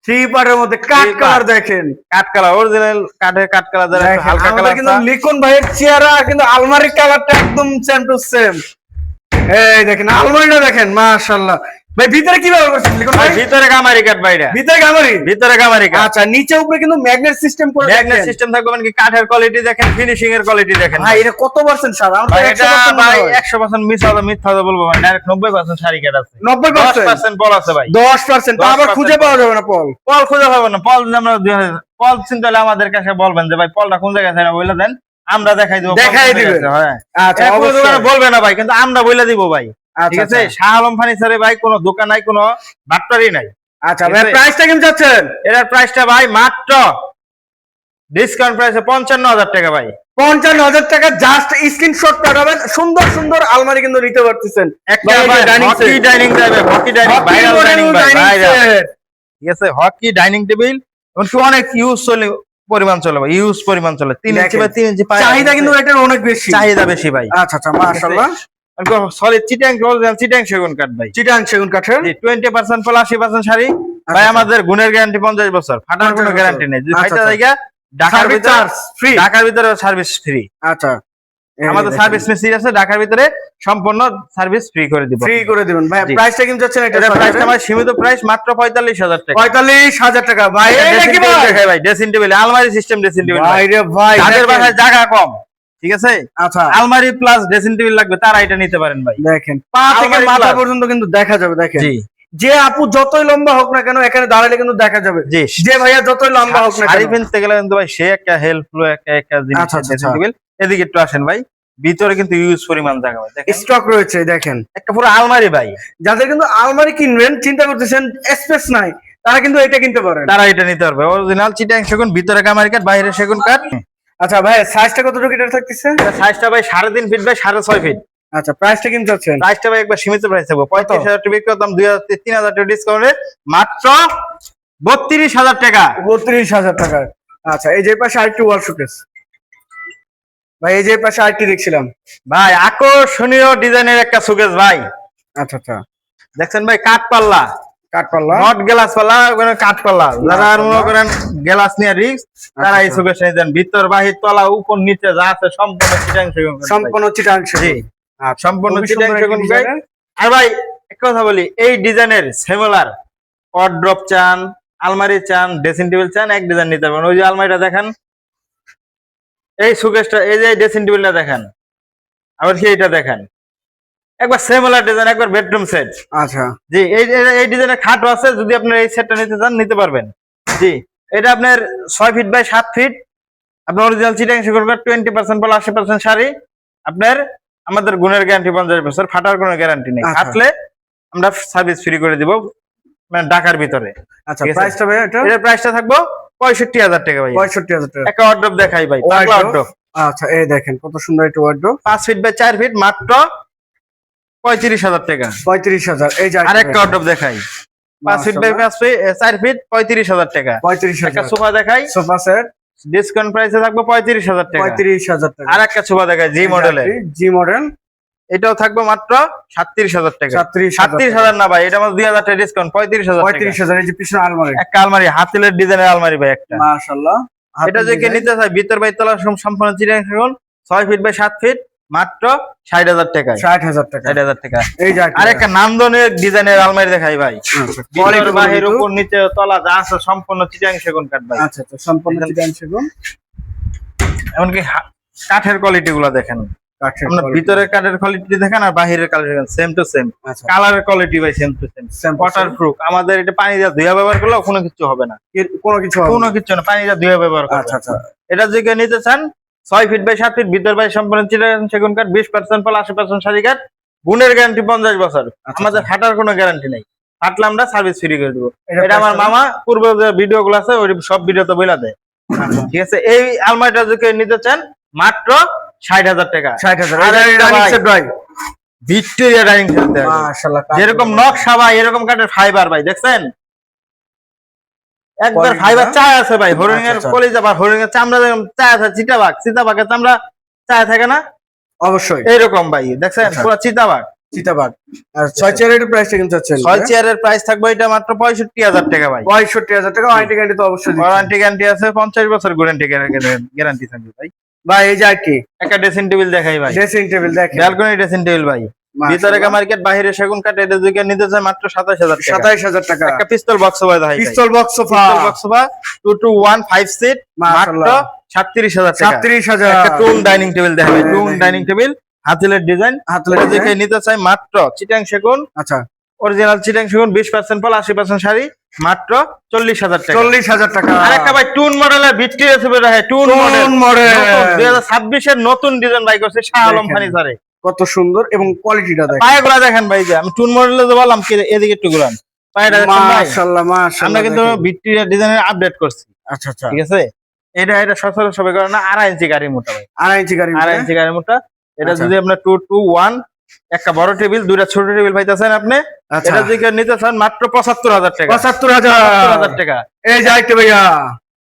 Speaker 1: 3 পার্টের মধ্যে কাঠ
Speaker 2: Three
Speaker 1: কালার,
Speaker 2: part।
Speaker 1: দেখেন
Speaker 2: কাঠ কালার, অরিজিনাল কাঠের কাঠ কালার, যারা একটু
Speaker 1: দেখেন,
Speaker 2: হালকা
Speaker 1: আমাদের
Speaker 2: কালার
Speaker 1: কিন্তু লিখন ভাইয়ের চেহারা কিন্তু আলমারির কালারটা একদম সেম টু সেম। এই দেখেন আলমারিটা দেখেন, মাশাআল্লাহ। ভাই ভিতরে কি ব্যবহার করছেন লিখন ভাই?
Speaker 2: ভিতরে গামারি কাঠ ভাইরা,
Speaker 1: ভিতরে আলমারি,
Speaker 2: ভিতরে গামারি কাঠ,
Speaker 1: আচ্ছা, নিচে উপরে কিন্তু ম্যাগনেট সিস্টেম করে
Speaker 2: ম্যাগনেট
Speaker 1: দেখেন।
Speaker 2: সিস্টেম থাকবে, মানে কি কাঠের কোয়ালিটি দেখেন, ফিনিশিং এর কোয়ালিটি দেখেন
Speaker 1: ভাই এটা কত পার্সেন্ট সার? আমার তো
Speaker 2: ভাই।
Speaker 1: 100%
Speaker 2: এটা
Speaker 1: মনে
Speaker 2: ভাই
Speaker 1: হয়।
Speaker 2: 100% মিথ্যা বলবো ভাই, ডাইরেক্ট 90% শাড়ি কাঠ আছে,
Speaker 1: 90%,
Speaker 2: 10% বল আছে ভাই।
Speaker 1: 10%, তা আবার
Speaker 2: 10%
Speaker 1: খুঁজে পাওয়া যাবে না পল।
Speaker 2: পল খুঁজে পাবো না, পল যদি আমরা পল চিন্তা হলে আমাদের কাছে বলবেন যে ভাই পলটা কোন জায়গায় আছে, বলে দেন, আমরা দেখাই দেবো,
Speaker 1: দেখাই দিবেন।
Speaker 2: হ্যাঁ,
Speaker 1: আচ্ছা,
Speaker 2: এটা কোনো
Speaker 1: অবশ্যই।
Speaker 2: দোকানে বলবে না ভাই, কিন্তু আমরা বলে দিব ভাই, ঠিক
Speaker 1: আচ্ছা,
Speaker 2: আছে। শাহ আলম ফার্নিচারে ভাই কোনো দোকান নাই, কোনো বাট্টারি নাই।
Speaker 1: আচ্ছা
Speaker 2: ঠিক
Speaker 1: ভাই,
Speaker 2: আছে?
Speaker 1: প্রাইসটা কেমন যাচ্ছেন?
Speaker 2: এটার প্রাইসটা ভাই মাত্র ডিসকাউন্ট প্রাইসে 55,000 টাকা ভাই।
Speaker 1: 55,000 টাকা, জাস্ট স্ক্রিনশট পাঠাবেন। সুন্দর সুন্দর আলমারি কিন্তু নিতে পারতেছেন।
Speaker 2: একটা
Speaker 1: ভাই, এই যে
Speaker 2: ভাই
Speaker 1: dining
Speaker 2: hockey
Speaker 1: set।
Speaker 2: Dining table, hockey dining,
Speaker 1: Hockey
Speaker 2: viral
Speaker 1: model
Speaker 2: dining ভাই,
Speaker 1: dining
Speaker 2: ভাইরাল,
Speaker 1: set।
Speaker 2: ঠিক আছে, হকি ডাইনিং টেবিল, এমনকি অনেক পরিমাণ চলে ভাই, ইউজ পরিমাণ চলে, 3 ইঞ্চি
Speaker 1: দেখেন,
Speaker 2: বাই 3 ইঞ্চি পায়,
Speaker 1: চাহিদা কিন্তু এটার অনেক বেশি।
Speaker 2: চাহিদা বেশি ভাই।
Speaker 1: আচ্ছা, আচ্ছা, মাশাআল্লাহ।
Speaker 2: সলিড চিটাং, অরিজিনাল চিটাং সেগুন কাঠ ভাই।
Speaker 1: চিটাং সেগুন কাঠের।
Speaker 2: জি, 20% ফল 80% শাড়ি ভাই।
Speaker 1: আচ্ছা।
Speaker 2: আমাদের গুণের গ্যারান্টি 50 বছর, ফাটার কোনো
Speaker 1: 50
Speaker 2: গ্যারান্টি নেই। যদি
Speaker 1: আচ্ছা,
Speaker 2: ফাইটা
Speaker 1: আচ্ছা।
Speaker 2: জায়গা ঢাকার
Speaker 1: সার্ভিস
Speaker 2: ভিতরে,
Speaker 1: চার্জ ফ্রি।
Speaker 2: ঢাকার ভিতরে সার্ভিস ফ্রি।
Speaker 1: আচ্ছা,
Speaker 2: আমাদের সার্ভিস মেসি আছে, ঢাকার ভিতরে সম্পূর্ণ সার্ভিস ফ্রি করে দিব।
Speaker 1: ফ্রি করে দিবেন ভাই।
Speaker 2: জি।
Speaker 1: প্রাইসটা কেমন যাচ্ছেন এটা?
Speaker 2: এটা প্রাইসটা আমার সীমিত প্রাইস, মাত্র 45,000 টাকা।
Speaker 1: 45,000 টাকা ভাই। এই
Speaker 2: ড্রেসিং
Speaker 1: নাকি
Speaker 2: টেবিল
Speaker 1: ভাই?
Speaker 2: দেখাই ভাই, ড্রেসিং টেবিল, আলমারি সিস্টেম ড্রেসিং টেবিল
Speaker 1: ভাই রে ভাই,
Speaker 2: যাদের
Speaker 1: দেখেন।
Speaker 2: বাসায় জায়গা কম, ঠিক আছে,
Speaker 1: আচ্ছা,
Speaker 2: আলমারি প্লাস ড্রেসিং টেবিল লাগবে, তারা এটা নিতে পারেন ভাই।
Speaker 1: দেখেন পা থেকে
Speaker 2: আলমারি
Speaker 1: মাথা
Speaker 2: plus।
Speaker 1: পর্যন্ত কিন্তু দেখা যাবে। দেখেন,
Speaker 2: জি
Speaker 1: যে আপু যতই লম্বা হোক না কেন, এখানে দাঁড়ালে কিন্তু দেখা যাবে।
Speaker 2: জি,
Speaker 1: যে ভাইয়া যতই লম্বা হোক না
Speaker 2: শাড়ি
Speaker 1: কেন।
Speaker 2: কিনতে গেলে কিন্তু ভাই সে একটা হেল্পফুল একটা জিনিস,
Speaker 1: আচ্ছা, আচ্ছা,
Speaker 2: ড্রেসিং
Speaker 1: আচ্ছা।
Speaker 2: টেবিল। এদিকে একটু আসেন ভাই, ভিতরে কিন্তু ইউজ পরিমাণ জায়গা ভাই, দেখেন
Speaker 1: স্টক রয়েছে দেখেন।
Speaker 2: একটা পুরো আলমারি ভাই।
Speaker 1: যাদের কিন্তু আলমারি কিনবেন চিন্তা করতেছেন স্পেস নাই, তারা কিন্তু এটা কিনতে পারেন।
Speaker 2: তারা এটা নিতে পারবে। অরিজিনাল চিটাং সেগুন, ভিতরে কামারি কাঠ, বাইরে সেগুন কাঠ।
Speaker 1: আচ্ছা ভাই সাইজটা কতটুকু এটা থাকতেছে?
Speaker 2: সাইজটা ভাই 3.5 ফিট বাই 6.5 ফিট।
Speaker 1: আচ্ছা প্রাইসটা কিন্তু আছেন?
Speaker 2: প্রাইসটা ভাই একবার সীমিত প্রাইস থাকবে, 35,000 টাকা বিক্রি করতাম, 3,000 টাকা ডিসকাউন্টে মাত্র 32,000 টাকা।
Speaker 1: 32,000 টাকা। আচ্ছা এই যে পাশে আরেকটি ওয়াল শোকেস ভাই, এই যে পাশে আরেকটি দেখছিলাম
Speaker 2: ভাই আকর্ষণীয় ডিজাইনের একটা শোকেস ভাই।
Speaker 1: আচ্ছা আচ্ছা
Speaker 2: দেখছেন ভাই কাঠ পাল্লা,
Speaker 1: কাঠপাল্লা,
Speaker 2: নট গ্লাস পাল্লা, ওখানে কাঠ পাল্লা। যারা আর মনে করেন গ্লাস নিয়ে রিস্ক, তারা এই শোকেস নিয়ে যান। ভিতর বাহির তলা উপর নিচে যা আছে সম্পূর্ণ চিটাং সেগুন কাঠ ভাই।
Speaker 1: সম্পূর্ণ চিটাং
Speaker 2: জি, সম্পূর্ণ
Speaker 1: খুবই
Speaker 2: চিটাং
Speaker 1: সুন্দর
Speaker 2: সেগুন
Speaker 1: একটি
Speaker 2: কাঠ।
Speaker 1: ডিজাইনের।
Speaker 2: আর ভাই একটা কথা বলি, এই ডিজাইনের সিমিলার ওয়ার্ড্রপ চান, আলমারি চান, ড্রেসিং টেবিল চান, এক ডিজাইন নিতে পারবেন। ওই যে আলমারিটা দেখেন, এই শোকেসটা, এই যে ড্রেসিং টেবিলটা দেখেন, আবার কি এইটা দেখেন, একবার সিমিলার ডিজাইন, একবার বেডরুম সেট।
Speaker 1: আচ্ছা
Speaker 2: জি, এই ডিজাইনের খাটও আছে, যদি আপনার এই সেটটা নিতে চান নিতে পারবেন। জি, এটা আপনার 6 ফিট বাই 7 ফিট। আপনার অরিজিনাল চিটাং সেগুন কাঠ, 20% বল 80% শাড়ি। আপনার আমাদের গুণের গ্যারান্টি 50 বছর, ফাটার কোনো গ্যারান্টি নেই।
Speaker 1: আচ্ছা।
Speaker 2: ফাটলে আমরা সার্ভিস ফ্রি করে দিব, মানে ঢাকার ভিতরে।
Speaker 1: আচ্ছা
Speaker 2: ঠিক আছে।
Speaker 1: প্রাইসটা ভাই এটা?
Speaker 2: এটার প্রাইসটা থাকবো 65,000 টাকা ভাই।
Speaker 1: 65,000 টাকা।
Speaker 2: একটা ওয়ার্ড্রপ দেখাই ভাই, পাতলা
Speaker 1: Wardrobe?
Speaker 2: ওয়ার্ড্রপ,
Speaker 1: আচ্ছা এই দেখেন কত সুন্দর একটা ওয়ার্ডরোব,
Speaker 2: 5 ফিট বাই 4 ফিট, মাত্র 35,000 টাকা।
Speaker 1: 35,000। এই যে
Speaker 2: আরেকটা ওয়ার্ড্রপ দেখাই, 5 ফিট বাই 4 ফিট, 35,000 টাকা। একটা
Speaker 1: 35,000।
Speaker 2: সোফা দেখাই,
Speaker 1: সোফা সেট
Speaker 2: ডিসকাউন্ট প্রাইসে থাকবো 35,000 টাকা।
Speaker 1: 35,000 টাকা।
Speaker 2: আর একটা সোফা দেখাই জি মডেলের,
Speaker 1: জি মডেল
Speaker 2: এটাও থাকবো মাত্র 37,000 টাকা।
Speaker 1: 37,000
Speaker 2: 37,000 না ভাই, এটা আমার 2,000 টাকা ডিসকাউন্ট, 35,000 টাকা।
Speaker 1: 35,000। এই যে পিছনে আলমারি,
Speaker 2: একটা আলমারি, হাতিলের ডিজাইনের আলমারি ভাই একটা।
Speaker 1: মাশাআল্লাহ।
Speaker 2: এটা যে কে নিতে চাই, ভিতর বাই তলা সম্পূর্ণ চিটাং সেগুন, 6 ফিট বাই 7 ফিট, মাত্র 60,000 টাকা।
Speaker 1: 60,000 টাকা।
Speaker 2: 60,000 টাকা।
Speaker 1: এই যে
Speaker 2: আর একটা নান্দনিক ডিজাইনের আলমারি দেখাই ভাই,
Speaker 1: আচ্ছা,
Speaker 2: ভিতর
Speaker 1: quality
Speaker 2: বাহির
Speaker 1: কিন্তু-
Speaker 2: উপর নিচে তলা যা আছে সম্পূর্ণ চিটাং সেগুন কাঠ ভাই।
Speaker 1: আচ্ছা আচ্ছা সম্পূর্ণ চিটাং সেগুন।
Speaker 2: এমনকি কাঠের কোয়ালিটি গুলা দেখেন,
Speaker 1: কাঠের
Speaker 2: আপনার
Speaker 1: quality।
Speaker 2: ভিতরের কাঠের কোয়ালিটি দেখেন আর বাহিরের কোয়ালিটি দেখেন, সেম টু সেম।
Speaker 1: আচ্ছা
Speaker 2: কালারের কোয়ালিটি ভাই same to same,
Speaker 1: Same to
Speaker 2: water
Speaker 1: same।
Speaker 2: Proof. আমাদের এটা পানি দিয়ে ধুয়া ব্যবহার করলেও কোনো কিছু হবে না,
Speaker 1: কোনো কিছু হবে
Speaker 2: কোনো
Speaker 1: না।
Speaker 2: কিছু না, পানি দিয়ে ধুয়া ব্যবহার করবেন।
Speaker 1: আচ্ছা আচ্ছা
Speaker 2: এটা যদি নিতে চান 6 ফিট বাই 7 ফিট, ভিতর বাই সম্পূর্ণ চিটাং সেগুন কাঠ, 20% ফল, 80% শাড়ি কাঠ, গুণের গ্যারান্টি 50 বছর।
Speaker 1: আচ্ছা,
Speaker 2: আমাদের ফাটার কোনো গ্যারান্টি নেই, ফাটলে আমরা সার্ভিস ফ্রি করে দেবো।
Speaker 1: এটা
Speaker 2: এটা আমার
Speaker 1: price
Speaker 2: মামা পূর্বে যে ভিডিও গুলো আছে ওই সব ভিডিওতে বইলা দেয়।
Speaker 1: আচ্ছা
Speaker 2: ঠিক আছে। এই আলমারিটা যদি নিতে চান মাত্র 60,000 টাকা।
Speaker 1: 60,000।
Speaker 2: আর
Speaker 1: এই
Speaker 2: একটা
Speaker 1: রানিং
Speaker 2: ভাই,
Speaker 1: সেট ভাই,
Speaker 2: ভিক্টোরিয়া ডাইনিং সেট দেওয়া আছে।
Speaker 1: মাশাআল্লাহ।
Speaker 2: যেরকম নকশা ভাই, এরকম কাঠের ফাইবার ভাই, দেখছেন একবার
Speaker 1: Quality
Speaker 2: ফাইবার
Speaker 1: না?
Speaker 2: চায় আছে ভাই, হরিণ এর
Speaker 1: আচ্ছা, আচ্ছা।
Speaker 2: কলিজা বা হরিণ এর চামড়া যেরকম চায় আছে, চিতাবাঘের চামড়া চায় থাকে না,
Speaker 1: অবশ্যই
Speaker 2: এইরকম ভাই দেখছেন
Speaker 1: আচ্ছা।
Speaker 2: পুরো চিতাবাঘ।
Speaker 1: চিতাবাগ। আর 6 চেয়ারের প্রাইসটা কিন্তু চাচ্ছেন
Speaker 2: 6 চেয়ারের প্রাইস থাকবে এটা মাত্র 65,000 টাকা ভাই।
Speaker 1: 65,000 টাকা। ওয়ারেন্টি গ্যারান্টি তো অবশ্যই দিচ্ছেন।
Speaker 2: ওয়ারেন্টি গ্যারান্টি আছে, 50 বছর গ্যারান্টি থাকবে ভাই।
Speaker 1: ভাই এই যে আর কি
Speaker 2: একটা ড্রেসিং টেবিল দেখাই ভাই,
Speaker 1: ড্রেসিং টেবিল দেখেন,
Speaker 2: ব্যালকনি ড্রেসিং টেবিল ভাই, ভিতরে মার্কেট বাইরে সেগুন কাঠ। এটা যদি নিতে চায় মাত্র 27,000 টাকা।
Speaker 1: 27,000 টাকা।
Speaker 2: একটা পিস্তল বক্স ভাই দেখাই,
Speaker 1: pistol box sofa,
Speaker 2: pistol box sofa 2 to 1 5 seat, মাত্র
Speaker 1: মাশাআল্লাহ।
Speaker 2: 37,000 টাকা।
Speaker 1: 37,000।
Speaker 2: একটা টুন ডাইনিং টেবিল দেখাই,
Speaker 1: হ্যাঁ,
Speaker 2: টুন
Speaker 1: হ্যাঁ।
Speaker 2: ডাইনিং টেবিল, হাতিলের ডিজাইন।
Speaker 1: হাতলের
Speaker 2: এটা
Speaker 1: design।
Speaker 2: যদি নিতে চাই মাত্র চিটাং সেগুন,
Speaker 1: আচ্ছা
Speaker 2: অরিজিনাল চিটাং সেগুন, 20% ফল, 80% শাড়ি, মাত্র 40,000 টাকা।
Speaker 1: 40,000 টাকা।
Speaker 2: আর একটা ভাই টুন মডেলের ভিক্টোরিয়া সুপার দেখাই, টুন মডেল
Speaker 1: টুন মডেল।
Speaker 2: 2026 এর নতুন ডিজাইন ভাই করছে শাহ আলম
Speaker 1: দেখেন।
Speaker 2: ফার্নিচারে।
Speaker 1: কত সুন্দর এবং কোয়ালিটিটা দেখেন,
Speaker 2: পায়েগুলা দেখেন ভাই, যে আমি টুন মডেলে যে বললাম কি এদিকে একটু ঘুরান, পায়েটা দেখেন ভাই।
Speaker 1: মাশাআল্লাহ মাশাআল্লাহ।
Speaker 2: আমরা কিন্তু
Speaker 1: দেখেন।
Speaker 2: ভিক্টোরিয়া ডিজাইনের আপডেট করছি,
Speaker 1: আচ্ছা আচ্ছা
Speaker 2: ঠিক আছে। এটা সচরাচর সবাই করে না, 2.5 ইঞ্চি গাড়ি মোটা ভাই,
Speaker 1: 2.5 ইঞ্চি গাড়ি
Speaker 2: 2.5 ইঞ্চি গাড়ি মোটা। এটা
Speaker 1: আচ্ছা।
Speaker 2: যদি আপনার 2 to 1 একটা বড় টেবিল, দুইটা ছোট টেবিল পাইতেছেন আপনি।
Speaker 1: আচ্ছা
Speaker 2: এটা যদি নিতে চান মাত্র 75,000 টাকা।
Speaker 1: 75,000
Speaker 2: টাকা।
Speaker 1: এই যে আরেকটা ভাইয়া,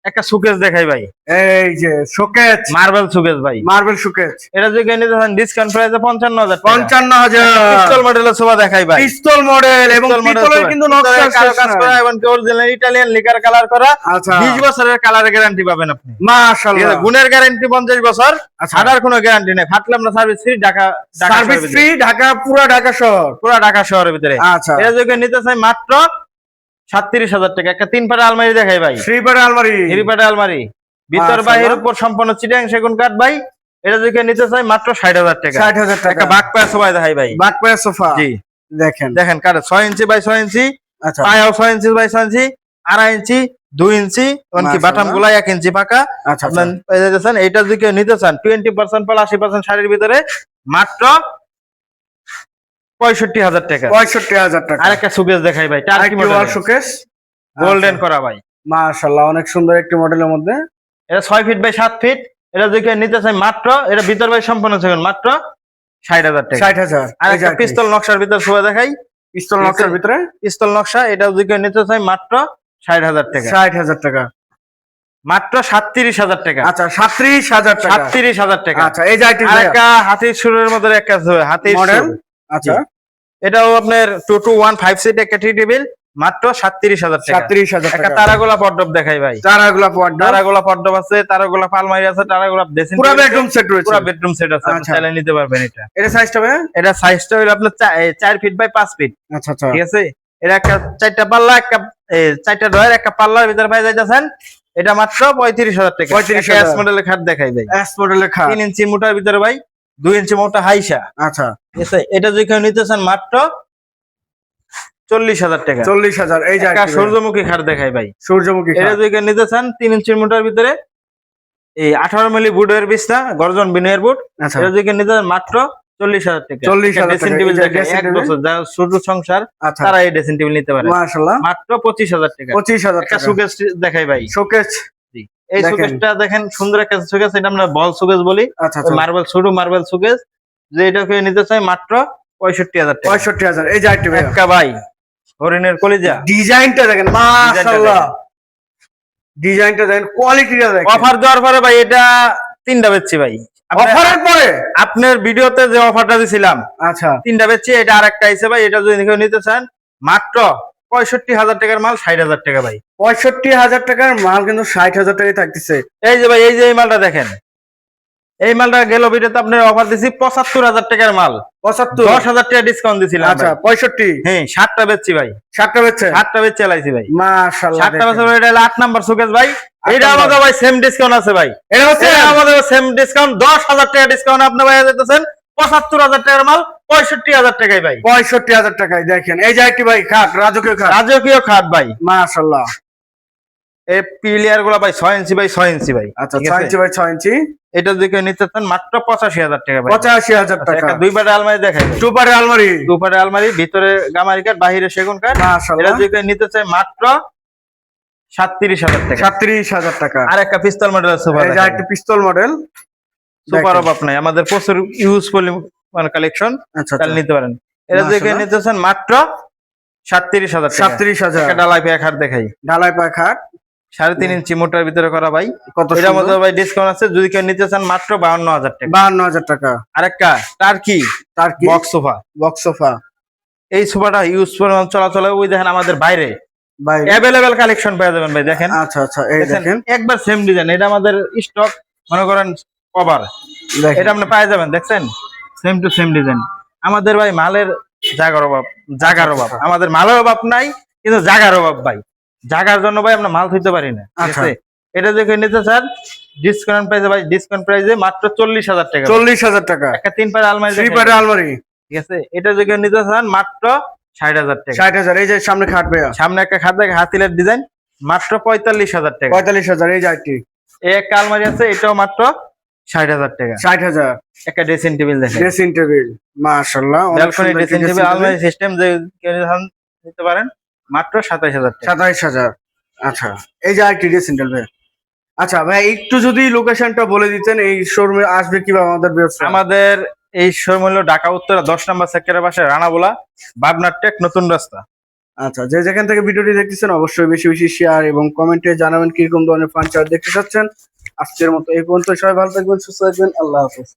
Speaker 2: একটা সুকেস দেখাই ভাই,
Speaker 1: এই যে শোকেস,
Speaker 2: মার্বেল সুকেস ভাই।
Speaker 1: মার্বেল শোকেস,
Speaker 2: এটা যদি নিতে চান ডিসকাউন্ট প্রাইসে 55,000 টাকা।
Speaker 1: 55,000।
Speaker 2: পিস্তল মডেলের সোফা দেখাই ভাই,
Speaker 1: পিস্তল মডেল এবং
Speaker 2: পিস্তল মডেল
Speaker 1: পিতলের
Speaker 2: সোফা।
Speaker 1: কিন্তু
Speaker 2: পিতলের
Speaker 1: নকশা
Speaker 2: কারো
Speaker 1: শেষ
Speaker 2: কাজ করা
Speaker 1: নাই।
Speaker 2: এবং অরিজিনাল ইটালিয়ান লিকার কালার করা,
Speaker 1: আচ্ছা
Speaker 2: 20 বছরের কালারের গ্যারান্টি পাবেন আপনি। ঠিক
Speaker 1: মাশাআল্লাহ।
Speaker 2: আছে, গুণের গ্যারান্টি 50 বছর,
Speaker 1: আচ্ছা।
Speaker 2: ছাড়ার কোনো গ্যারান্টি নেই। ফাটলে আমরা service free, Dhaka
Speaker 1: service free, Dhaka, পুরো ঢাকা শহর।
Speaker 2: পুরো ঢাকা শহরের ভিতরে।
Speaker 1: আচ্ছা
Speaker 2: এটা যদি নিতে চাই মাত্র 37,000 টাকা। একটা 3 পাটা আলমারি দেখাই ভাই,
Speaker 1: শ্রীপাড়া আলমারি,
Speaker 2: 3 পাটা আলমারি, ভিতর
Speaker 1: মাশাআল্লাহ।
Speaker 2: বাহির উপর সম্পূর্ণ চিটাং সেগুন কাঠ ভাই। এটা যদি নিতে চাই মাত্র 60,000 টাকা।
Speaker 1: 60,000 টাকা।
Speaker 2: একটা বাক পায়া সোফা দেখাই ভাই,
Speaker 1: বাকপায়া সোফা
Speaker 2: জি
Speaker 1: দেখেন।
Speaker 2: দেখেন কাঠ 6 ইঞ্চি বাই 6 ইঞ্চি,
Speaker 1: আচ্ছা
Speaker 2: পায়াও 6 ইঞ্চি বাই 6 ইঞ্চি, 2.5 ইঞ্চি 2 ইঞ্চি এমনকি
Speaker 1: মাশাআল্লাহ।
Speaker 2: বাটাম গুলা 1 ইঞ্চি পাকা
Speaker 1: আচ্ছা
Speaker 2: আপনার পেয়ে যাচ্ছেন। এটা যদি কেউ নিতে চান 20% পাল 80% শাড়ির ভিতরে মাত্র 65,000 টাকা।
Speaker 1: 65,000 টাকা।
Speaker 2: আরেকটা সুকেস দেখাই ভাই, টার্কি
Speaker 1: আরেকটি ওয়াল
Speaker 2: মডেল
Speaker 1: শোকেস
Speaker 2: গোল্ডেন করা ভাই।
Speaker 1: মাশাআল্লাহ অনেক সুন্দর একটি মডেলের মধ্যে।
Speaker 2: এটা 6 ফিট বাই 7 ফিট। এটা যদি কেউ নিতে চাই মাত্র, এটা ভিতর বাই সম্পূর্ণ থাকবে মাত্র 60,000 টাকা।
Speaker 1: 60,000।
Speaker 2: আর একটা পিস্তল নকশার ভিতর শোয়া দেখাই,
Speaker 1: পিস্তল নকশার ভিতরে
Speaker 2: পিস্তল নকশা। এটা যদি কেউ নিতে চাই মাত্র 60,000 টাকা।
Speaker 1: 60,000 টাকা।
Speaker 2: মাত্র 37,000 টাকা।
Speaker 1: আচ্ছা 37,000 টাকা।
Speaker 2: 37,000 টাকা।
Speaker 1: আচ্ছা এই যে আইটেম
Speaker 2: আর একটা হাতির সুরের মধ্যে একটা হাতির
Speaker 1: মডেল।
Speaker 2: সুর।
Speaker 1: আচ্ছা
Speaker 2: এটাও আপনার 221 সিট একটা টি টেবিল মাত্র 37,000 টাকা।
Speaker 1: 37,000
Speaker 2: একটা
Speaker 1: টাকা।
Speaker 2: তারাগোলা পড্ডব দেখাই ভাই।
Speaker 1: তারাগুলা পড়বে।
Speaker 2: তারাগোলা পড্ডব আছে, তারাগোলা পালমারি আছে, তারাগোলা ড্রেসিং
Speaker 1: পুরো বেডরুম সেট রয়েছে।
Speaker 2: পুরো বেডরুম সেট আছে, আপনি
Speaker 1: আচ্ছা।
Speaker 2: চাইলে নিতে পারবেন এটা।
Speaker 1: এটা সাইজটা ভাই?
Speaker 2: এটা সাইজটা হলো আপনার 4 ফিট বাই 5 ফিট।
Speaker 1: আচ্ছা আচ্ছা।
Speaker 2: ঠিক আছে। এটা একটা 4টা পাল্লা, একটা 4টা ডয়ার, একটা পাল্লার ভিতরে পাই যাইতেছেন। এটা মাত্র 35,000 টাকা।
Speaker 1: 35,000
Speaker 2: এস মডেলের খাট দেখাই ভাই।
Speaker 1: এস মডেলের খাট।
Speaker 2: 3 ইঞ্চি মোটার ভিতরে ভাই, 2 ইঞ্চি মোটা হাইসা।
Speaker 1: আচ্ছা
Speaker 2: ঠিক আছে। এটা যদি কেউ নিতে চান মাত্র 40,000 টাকা।
Speaker 1: 40,000। এই যে
Speaker 2: একটা
Speaker 1: আইটেম
Speaker 2: সূর্যমুখী খাট দেখাই ভাই।
Speaker 1: সূর্যমুখী
Speaker 2: এটা
Speaker 1: খাট।
Speaker 2: যদি কেউ নিতে চান 3 ইঞ্চির মোটার ভিতরে, এই 18 মিলি বুডের বিছনা, গর্জন বিনয়ের বুট।
Speaker 1: আচ্ছা
Speaker 2: এটা যদি কেউ নিতে চান মাত্র 40,000 টাকা।
Speaker 1: 40,000
Speaker 2: ড্রেসিং
Speaker 1: টাকা।
Speaker 2: টেবিল
Speaker 1: এই যে
Speaker 2: দেখাই,
Speaker 1: dressing
Speaker 2: 1
Speaker 1: table।
Speaker 2: বছর যারা ছোট সংসার
Speaker 1: আচ্ছা
Speaker 2: তারা এই ড্রেসিং টেবিল নিতে পারে
Speaker 1: মাশাআল্লাহ।
Speaker 2: মাত্র 25,000 টাকা।
Speaker 1: 25,000
Speaker 2: একটা
Speaker 1: টাকা।
Speaker 2: সুকেস দেখাই ভাই।
Speaker 1: শোকেস।
Speaker 2: এই
Speaker 1: দেখেন।
Speaker 2: সুকেসটা দেখেন, সুন্দর একটা সুকেস। এটা আমরা বল সুকেস বলি,
Speaker 1: আচ্ছা আচ্ছা।
Speaker 2: মার্বেল ছোট মার্বেল সুকেস। যে এটাকে নিতে চাই মাত্র 65,000 টাকা।
Speaker 1: 65,000। এই যে আইটেম
Speaker 2: একটা ভাই হরিণের কলিজা।
Speaker 1: ডিজাইনটা দেখেন মাশাআল্লাহ। ডিজাইনটা দেখেন, কোয়ালিটিটা দেখেন।
Speaker 2: অফার দেওয়ার পরে ভাই এটা 3টা বেচছি ভাই।
Speaker 1: অফারের পরে
Speaker 2: আপনার ভিডিওতে যে অফারটা দিছিলাম
Speaker 1: আচ্ছা
Speaker 2: 3টা বেচছি, এটা আরেকটা আইছে ভাই। এটা যদি কেউ নিতে চান মাত্র 65,000 টাকার মাল 60,000 টাকা ভাই।
Speaker 1: 65,000 টাকার মাল কিন্তু 60,000 টাকায় থাকতেছে।
Speaker 2: এই যে ভাই, এই যে এই মালটা দেখেন, এই মালটা গেল ভিডিওতে আপনার অফার দিছি 75,000 টাকার মাল,
Speaker 1: 75।
Speaker 2: 10,000 টাকা ডিসকাউন্ট দিছিলাম।
Speaker 1: আচ্ছা 65।
Speaker 2: হ্যাঁ 7টা বেচছি ভাই।
Speaker 1: 7টা বেচছে
Speaker 2: 7টা বেচে চালাইছি ভাই।
Speaker 1: মাশাআল্লাহ।
Speaker 2: 7টা বেচে এটা হলো 8 নাম্বার সুকেস ভাই।
Speaker 1: 8
Speaker 2: এটা
Speaker 1: নাম্বার।
Speaker 2: আমাদের ভাই সেম ডিসকাউন্ট আছে ভাই।
Speaker 1: এটা হচ্ছে
Speaker 2: এটা আমাদের সেম ডিসকাউন্ট 10,000 টাকা ডিসকাউন্ট আপনি ভাই দিতেছেন 75,000 টাকার মাল 65,000 টাকায় ভাই।
Speaker 1: 65,000 টাকায় দেখেন। এই যে একটি ভাই খাট, রাজকীয় খাট
Speaker 2: রাজকীয় খাট ভাই।
Speaker 1: মাশাআল্লাহ।
Speaker 2: এই পিলিয়ার গুলা ভাই 6 ইঞ্চি বাই 6 ইঞ্চি ভাই।
Speaker 1: আচ্ছা
Speaker 2: ঠিক
Speaker 1: 6
Speaker 2: আছে?
Speaker 1: ইঞ্চি বাই 6 ইঞ্চি।
Speaker 2: এটা যদি কেউ নিতে চান মাত্র 85,000 টাকা ভাই।
Speaker 1: 85,000
Speaker 2: আচ্ছা,
Speaker 1: টাকা।
Speaker 2: একটা 2 পাটের আলমারি দেখাই ভাই।
Speaker 1: সুপার আলমারি
Speaker 2: 2 পাটের আলমারি, ভিতরে গামারি কাঠ, বাহিরে সেগুন কাঠ। এটা
Speaker 1: মাশাআল্লাহ।
Speaker 2: যদি কেউ নিতে চায় মাত্র 37,000 টাকা।
Speaker 1: 37,000 টাকা।
Speaker 2: আর একটা পিস্তল মডেল সোফা
Speaker 1: এই যে
Speaker 2: দেখাই।
Speaker 1: একটা পিস্তল মডেল।
Speaker 2: সুপার অভাব নাই, আমাদের প্রচুর ইউজফুল মানে কালেকশন,
Speaker 1: আচ্ছা
Speaker 2: তাহলে নিতে পারেন। এটা যদি কেউ
Speaker 1: মাশাআল্লাহ।
Speaker 2: নিতে চান মাত্র 37,000 টাকা।
Speaker 1: 37,000।
Speaker 2: একটা ডালাই পেয়া খাট দেখাই,
Speaker 1: ঢালাই পায় খাট
Speaker 2: 3.5 ইঞ্চি মোটার ভিতরে করা ভাই।
Speaker 1: কত
Speaker 2: এটার
Speaker 1: সুন্দর।
Speaker 2: মধ্যে ভাই ডিসকাউন্ট আছে, যদি কেউ নিতে চান মাত্র 52,000 টাকা।
Speaker 1: 52,000 টাকা।
Speaker 2: আরেকটা টার্কি
Speaker 1: তার কি
Speaker 2: বক্স সোফা।
Speaker 1: বক্স সোফা
Speaker 2: এই সোফাটা ইউজ চলাচলে ওই দেখেন আমাদের বাইরে
Speaker 1: ভাই।
Speaker 2: অ্যাভেলেবেল কালেকশন পেয়ে যাবেন ভাই। দেখেন
Speaker 1: আচ্ছা আচ্ছা। এই
Speaker 2: দেখেন,
Speaker 1: দেখেন
Speaker 2: একবার সেম ডিজাইন। এটা আমাদের স্টক মনে করেন কভার,
Speaker 1: দেখেন।
Speaker 2: এটা আপনি পেয়ে যাবেন। দেখছেন সেম টু সেম ডিজাইন। আমাদের ভাই মালের জায়গার অভাব, আমাদের মালের অভাব নাই, কিন্তু জায়গার অভাব ভাই। জায়গার জন্য ভাই আমরা মাল ধুইতে পারি না। ঠিক
Speaker 1: আচ্ছা।
Speaker 2: আছে। এটা দেখে নিতে স্যার ডিসকাউন্ট প্রাইসে ভাই, ডিসকাউন্ট প্রাইসে মাত্র 40,000 টাকা।
Speaker 1: 40,000 টাকা।
Speaker 2: একটা 3 পায়ের আলমারি
Speaker 1: থ্রি
Speaker 2: দেখাই।
Speaker 1: পারের আলমারি
Speaker 2: ঠিক আছে। এটা দেখে নিতে চান মাত্র 60,000 টাকা।
Speaker 1: 60,000। এই যে সামনে খাট ভাইয়া
Speaker 2: সামনে একটা খাট দেখে হাতিলের ডিজাইন মাত্র 45,000 টাকা।
Speaker 1: 45,000। এই যে একটি
Speaker 2: এই একটা আলমারি আছে, এটাও মাত্র 60,000 টাকা।
Speaker 1: 60,000।
Speaker 2: একটা ড্রেসিং টেবিল দেখেন,
Speaker 1: ড্রেসিং টেবিল মাশাআল্লাহ। অনেক
Speaker 2: ব্যালকনি
Speaker 1: সুন্দর
Speaker 2: ড্রেসিং টেবিল আলমারি সিস্টেম যে কেউ নিতে পারেন মাত্র 27,000 টাকা।
Speaker 1: 27,000। আচ্ছা এই যে একটি ড্রেসিং টেবিল। আচ্ছা ভাই একটু যদি লোকেশনটা বলে দিতেন, এই শোরুমে আসবে কিভাবে আমাদের ব্যবসা?
Speaker 2: আমাদের এই শোরুম হলো ঢাকা উত্তরা 10 নম্বর সেক্টরের পাশে রানাবোলা, বাবনার টেক, নতুন রাস্তা।
Speaker 1: আচ্ছা যে যেখান থেকে ভিডিওটি দেখতেছেন অবশ্যই বেশি বেশি শেয়ার এবং কমেন্টে জানাবেন কিরকম ধরনের ফার্নিচার দেখতে চাচ্ছেন। আজকের মতো এই পর্যন্ত, সবাই ভালো থাকবেন, সুস্থ থাকবেন, আল্লাহ হাফেজ।